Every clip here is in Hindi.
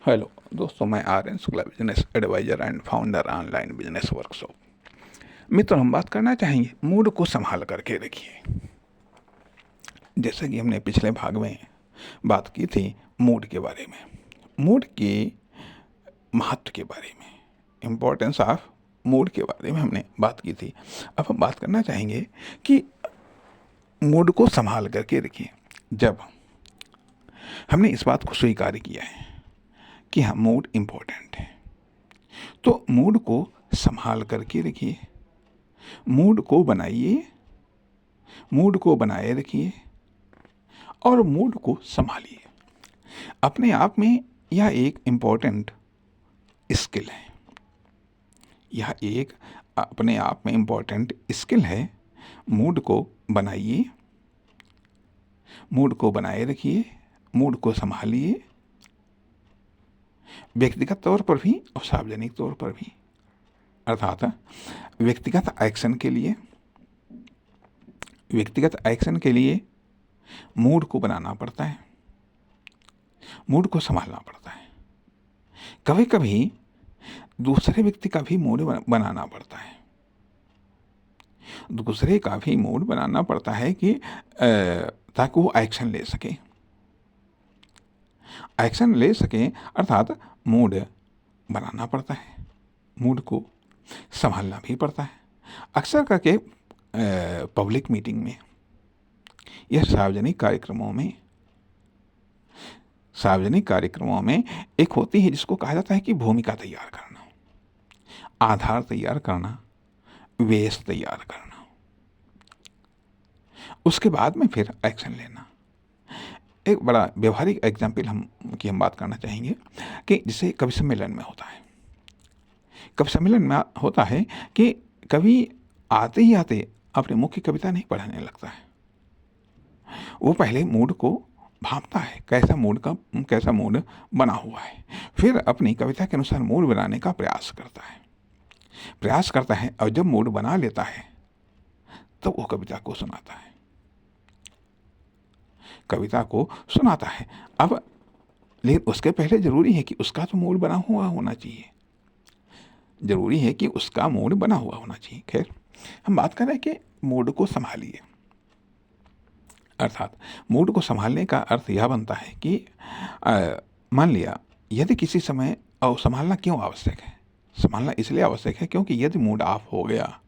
हेलो दोस्तों, मैं Aryan Shukla, business advisor and founder online business workshop. मित्रों, हम बात करना चाहेंगे मूड को संभाल करके रखिए। जैसे कि हमने पिछले भाग में बात की थी मूड के बारे में, मूड के महत्व के बारे में, इम्पोर्टेंस ऑफ मूड के बारे में हमने बात की थी। अब हम बात करना चाहेंगे कि मूड को संभाल करके रखिए। जब हमने इस बात को स्वीकार किया है कि हाँ, मूड इम्पोर्टेंट है, तो मूड को संभाल करके रखिए, मूड को बनाइए, मूड को बनाए रखिए और मूड को संभालिए। अपने आप में यह एक इम्पोर्टेंट स्किल है, यह एक अपने आप में इम्पोर्टेंट स्किल है। मूड को बनाइए, मूड को बनाए रखिए, मूड को संभालिए, व्यक्तिगत तौर पर भी और सार्वजनिक तौर पर भी। अर्थात व्यक्तिगत एक्शन के लिए मूड को बनाना पड़ता है, मूड को संभालना पड़ता है। कभी कभी दूसरे व्यक्ति का भी मूड बनाना पड़ता है, दूसरे का भी मूड बनाना पड़ता है कि ताकि वो एक्शन ले सके, अर्थात मूड बनाना पड़ता है, मूड को संभालना भी पड़ता है। अक्सर करके पब्लिक मीटिंग में या सार्वजनिक कार्यक्रमों में एक होती है जिसको कहा जाता है कि भूमिका तैयार करना, आधार तैयार करना, वेश तैयार करना, उसके बाद में फिर एक्शन लेना। एक बड़ा व्यवहारिक एग्जाम्पल हम बात करना चाहेंगे कि जैसे कवि सम्मेलन में होता है। कवि सम्मेलन में होता है कि कवि आते ही आते अपनी मुख्य कविता नहीं पढ़ने लगता है, वो पहले मूड को भांपता है, कैसा मूड बना हुआ है, फिर अपनी कविता के अनुसार मूड बनाने का प्रयास करता है और जब मूड बना लेता है तो वो कविता को सुनाता है। अब लेकिन उसके पहले जरूरी है कि उसका तो मूड बना हुआ होना चाहिए। खैर, हम बात कर रहे हैं कि मूड को संभालिए। अर्थात मूड को संभालने का अर्थ यह बनता है कि मान लिया यदि किसी समय, और संभालना क्यों आवश्यक है? संभालना इसलिए आवश्यक है क्योंकि यदि मूड ऑफ हो गया,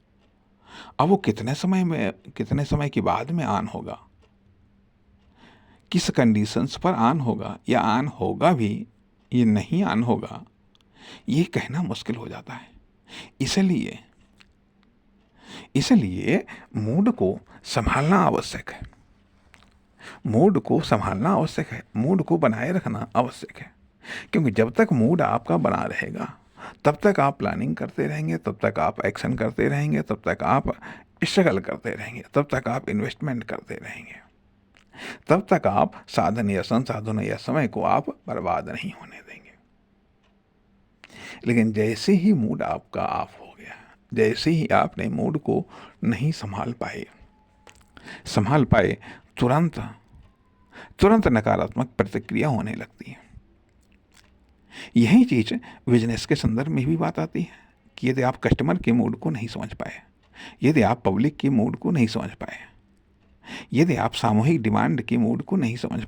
अब वो कितने समय के बाद में ऑन होगा, किस कंडीशंस पर ऑन होगा, या ऑन होगा भी ये नहीं ऑन होगा, ये कहना मुश्किल हो जाता है। इसलिए मूड को संभालना आवश्यक है, मूड को बनाए रखना आवश्यक है। क्योंकि जब तक मूड आपका बना रहेगा तब तक आप प्लानिंग करते रहेंगे, तब तक आप एक्शन करते रहेंगे, तब तक आप स्ट्रगल करते रहेंगे, तब तक आप इन्वेस्टमेंट करते रहेंगे, तब तक आप साधन या संसाधन या समय को आप बर्बाद नहीं होने देंगे। लेकिन जैसे ही मूड आपका ऑफ हो गया, जैसे ही आपने मूड को नहीं संभाल पाए, तुरंत नकारात्मक प्रतिक्रिया होने लगती है। यही चीज बिजनेस के संदर्भ में भी बात आती है कि यदि आप कस्टमर के मूड को नहीं समझ पाए, यदि आप पब्लिक के मूड को नहीं समझ पाए, यदि आप सामूहिक डिमांड के मूड को नहीं समझ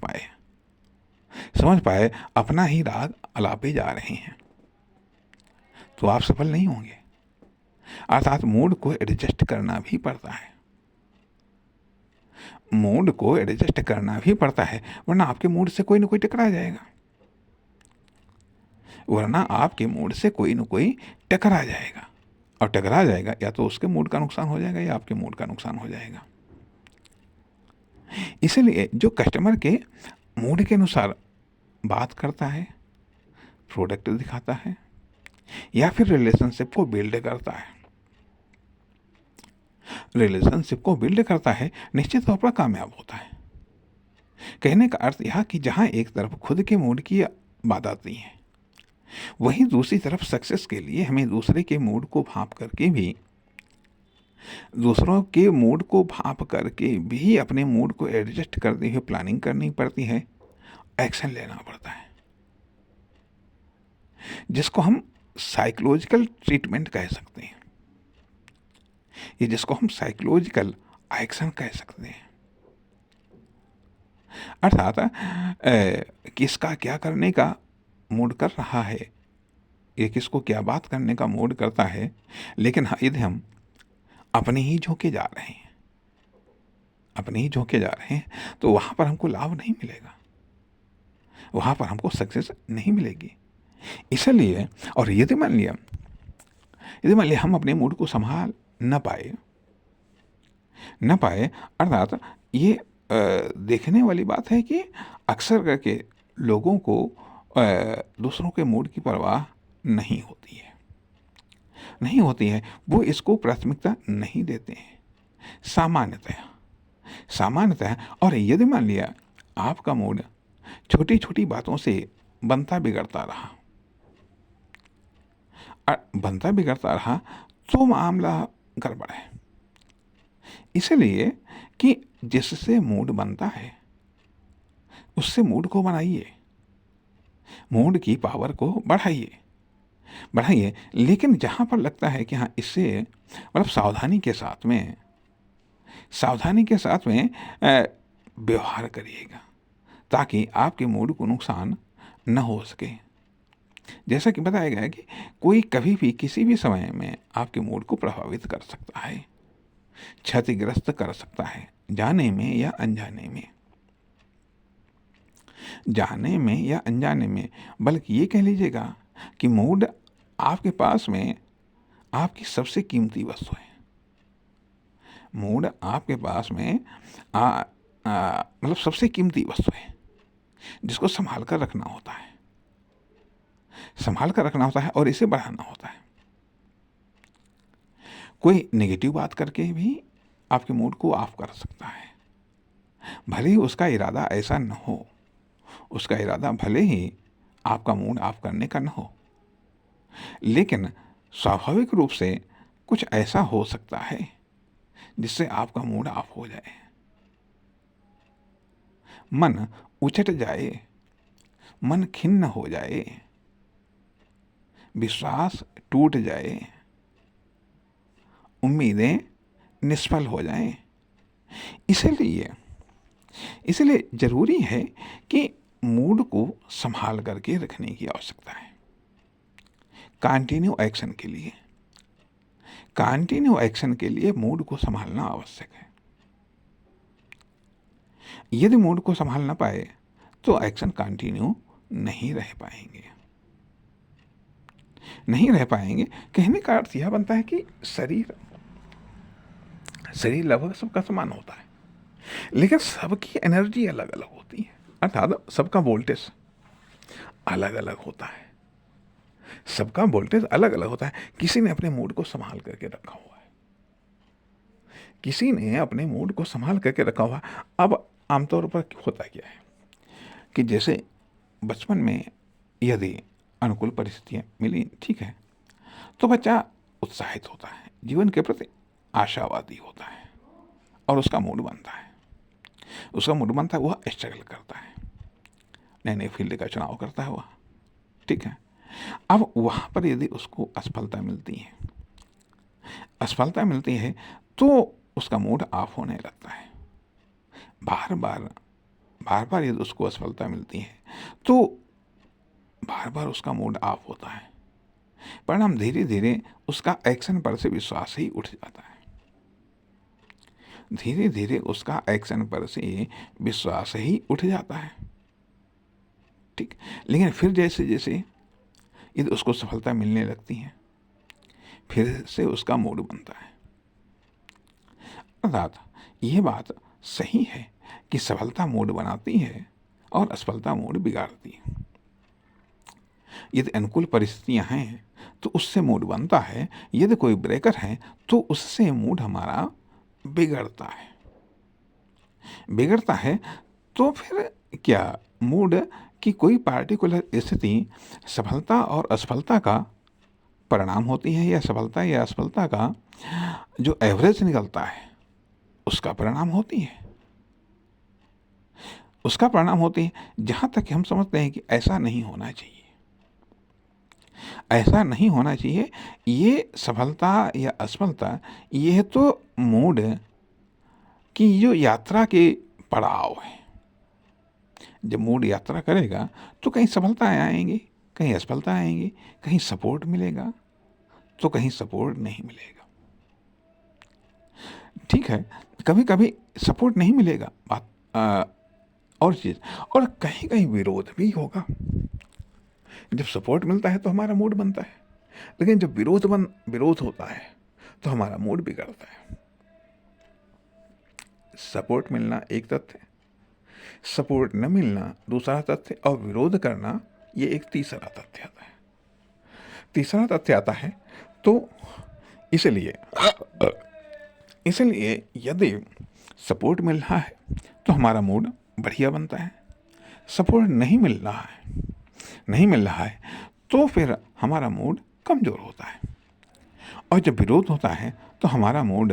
पाए, अपना ही राग अलापे जा रहे हैं, तो आप सफल नहीं होंगे। अर्थात मूड को एडजस्ट करना भी पड़ता है, वरना आपके मूड से कोई न कोई टकरा जाएगा, और टकरा जाएगा या तो उसके मूड का नुकसान हो जाएगा या आपके मूड का नुकसान हो जाएगा। इसलिए जो कस्टमर के मूड के अनुसार बात करता है, प्रोडक्ट दिखाता है, या फिर रिलेशनशिप को बिल्ड करता है, निश्चित तौर पर कामयाब होता है। कहने का अर्थ यह कि जहां एक तरफ खुद के मूड की बात आती है, वहीं दूसरी तरफ सक्सेस के लिए हमें दूसरों के मूड को भांप करके भी अपने मूड को एडजस्ट करते हुए प्लानिंग करनी पड़ती है, एक्शन लेना पड़ता है। जिसको हम साइकोलॉजिकल ट्रीटमेंट कह सकते हैं, ये जिसको हम साइकोलॉजिकल एक्शन कह सकते हैं। अर्थात किसका क्या करने का मूड कर रहा है, ये किसको क्या बात करने का मूड करता है, लेकिन यदि हम अपने ही झोंके जा रहे हैं, अपने ही झोंके जा रहे हैं, तो वहाँ पर हमको लाभ नहीं मिलेगा, वहाँ पर हमको सक्सेस नहीं मिलेगी। इसलिए और यदि मान लिया हम अपने मूड को संभाल न पाए, अर्थात ये देखने वाली बात है कि अक्सर करके लोगों को दूसरों के मूड की परवाह नहीं होती है, वो इसको प्राथमिकता नहीं देते हैं सामान्यतः। और यदि मान लिया आपका मूड छोटी छोटी बातों से बनता बिगड़ता रहा तो मामला गड़बड़ है। इसलिए कि जिससे मूड बनता है उससे मूड को बनाइए, मूड की पावर को बढ़ाइए, लेकिन जहाँ पर लगता है कि हाँ इससे मतलब सावधानी के साथ में व्यवहार करिएगा ताकि आपके मूड को नुकसान न हो सके। जैसा कि बताया गया है कि कोई कभी भी किसी भी समय में आपके मूड को प्रभावित कर सकता है, क्षतिग्रस्त कर सकता है, जाने में या अनजाने में, बल्कि ये कह लीजिएगा कि मूड आपके पास में आपकी सबसे कीमती वस्तु है। मूड आपके पास में मतलब सबसे कीमती वस्तु है जिसको संभाल कर रखना होता है और इसे बढ़ाना होता है। कोई नेगेटिव बात करके भी आपके मूड को ऑफ कर सकता है, भले ही उसका इरादा ऐसा न हो, उसका इरादा भले ही आपका मूड ऑफ करने का न हो, लेकिन स्वाभाविक रूप से कुछ ऐसा हो सकता है जिससे आपका मूड ऑफ हो जाए, मन उचट जाए, मन खिन्न हो जाए, विश्वास टूट जाए, उम्मीदें निष्फल हो जाएं। इसलिए जरूरी है कि मूड को संभाल करके रखने की आवश्यकता है। कंटिन्यू एक्शन के लिए मूड को संभालना आवश्यक है। यदि मूड को संभाल ना पाए तो एक्शन कंटिन्यू नहीं रह पाएंगे। कहने का अर्थ यह बनता है कि शरीर लगभग सबका समान होता है, लेकिन सबकी एनर्जी अलग अलग होती है, अर्थात सबका वोल्टेज अलग अलग होता है। किसी ने अपने मूड को संभाल करके रखा हुआ है, अब आमतौर पर होता क्या है कि जैसे बचपन में यदि अनुकूल परिस्थितियां मिली, ठीक है, तो बच्चा उत्साहित होता है, जीवन के प्रति आशावादी होता है और उसका मूड बनता है, वह स्ट्रगल करता है, नए फील्ड का चुनाव करता है वह, ठीक है। अब वहाँ पर यदि उसको असफलता मिलती है तो उसका मूड ऑफ होने लगता है। बार बार यदि उसको असफलता मिलती है तो बार बार उसका मूड ऑफ होता है, परिणाम धीरे धीरे उसका एक्शन पर से विश्वास ही उठ जाता है, ठीक। लेकिन फिर जैसे यदि उसको सफलता मिलने लगती है फिर से उसका मूड बनता है। अर्थात यह बात सही है कि सफलता मूड बनाती है और असफलता मूड बिगाड़ती है। यदि अनुकूल परिस्थितियां हैं तो उससे मूड बनता है, यदि कोई ब्रेकर है तो उससे मूड हमारा बिगड़ता है। तो फिर क्या मूड की कोई पार्टिकुलर स्थिति सफलता और असफलता का परिणाम होती है, या सफलता या असफलता का जो एवरेज निकलता है उसका परिणाम होती है? जहां तक हम समझते हैं कि ऐसा नहीं होना चाहिए। ऐसा नहीं होना चाहिए। ये सफलता या असफलता ये तो मूड की जो यात्रा के पड़ाव है। जब मूड यात्रा करेगा तो कहीं सफलताएं आएंगी, कहीं असफलता आएंगी, कहीं सपोर्ट मिलेगा तो कहीं सपोर्ट नहीं मिलेगा। ठीक है, कभी कभी सपोर्ट नहीं मिलेगा, बात और चीज़, और कहीं कहीं विरोध भी होगा। जब सपोर्ट मिलता है तो हमारा मूड बनता है, लेकिन जब विरोध होता है तो हमारा मूड बिगड़ता है। सपोर्ट मिलना एक तथ्य, सपोर्ट न मिलना दूसरा तथ्य, और विरोध करना ये एक तीसरा तथ्य आता है। तीसरा तथ्य आता है तो इसलिए यदि सपोर्ट मिल रहा है तो हमारा मूड बढ़िया बनता है, सपोर्ट नहीं मिल रहा है तो फिर हमारा मूड कमज़ोर होता है, और जब विरोध होता है तो हमारा मूड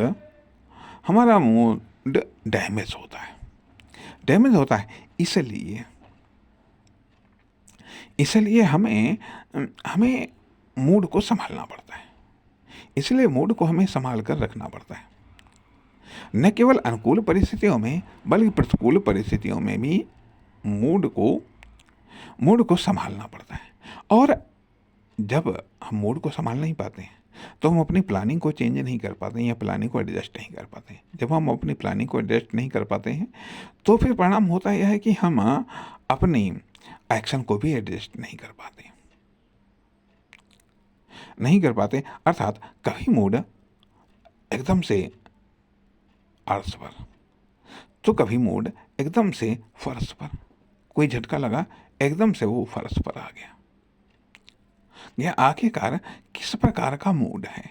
डैमेज होता है। इसलिए हमें मूड को संभालना पड़ता है। इसलिए मूड को हमें संभाल कर रखना पड़ता है। न केवल अनुकूल परिस्थितियों में बल्कि प्रतिकूल परिस्थितियों में भी मूड को संभालना पड़ता है। और जब हम मूड को संभाल नहीं पाते हैं तो हम अपनी प्लानिंग को चेंज नहीं कर पाते हैं या प्लानिंग को एडजस्ट नहीं कर पाते हैं। जब हम अपनी प्लानिंग को एडजस्ट नहीं कर पाते हैं तो फिर परिणाम होता यह है कि हम अपनी एक्शन को भी एडजस्ट नहीं कर पाते, अर्थात कभी मूड एकदम से अर्श पर तो कभी मूड एकदम से फर्श पर, कोई झटका लगा एकदम से वो फर्श पर आ गया। यह आखिरकार किस प्रकार का मूड है?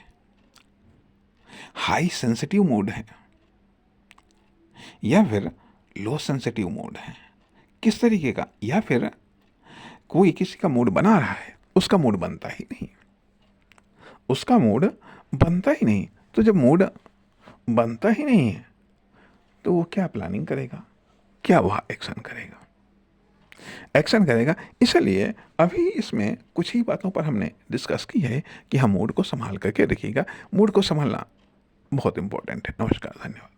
हाई सेंसिटिव मूड है या फिर लो सेंसिटिव मूड है? किस तरीके का? या फिर कोई किसी का मूड बना रहा है, उसका मूड बनता ही नहीं। तो जब मूड बनता ही नहीं है तो वो क्या प्लानिंग करेगा, क्या वह एक्शन करेगा? इसलिए अभी इसमें कुछ ही बातों पर हमने डिस्कस की है कि हम मूड को संभाल करके रखिएगा। मूड को संभालना बहुत इंपॉर्टेंट है। नमस्कार, धन्यवाद।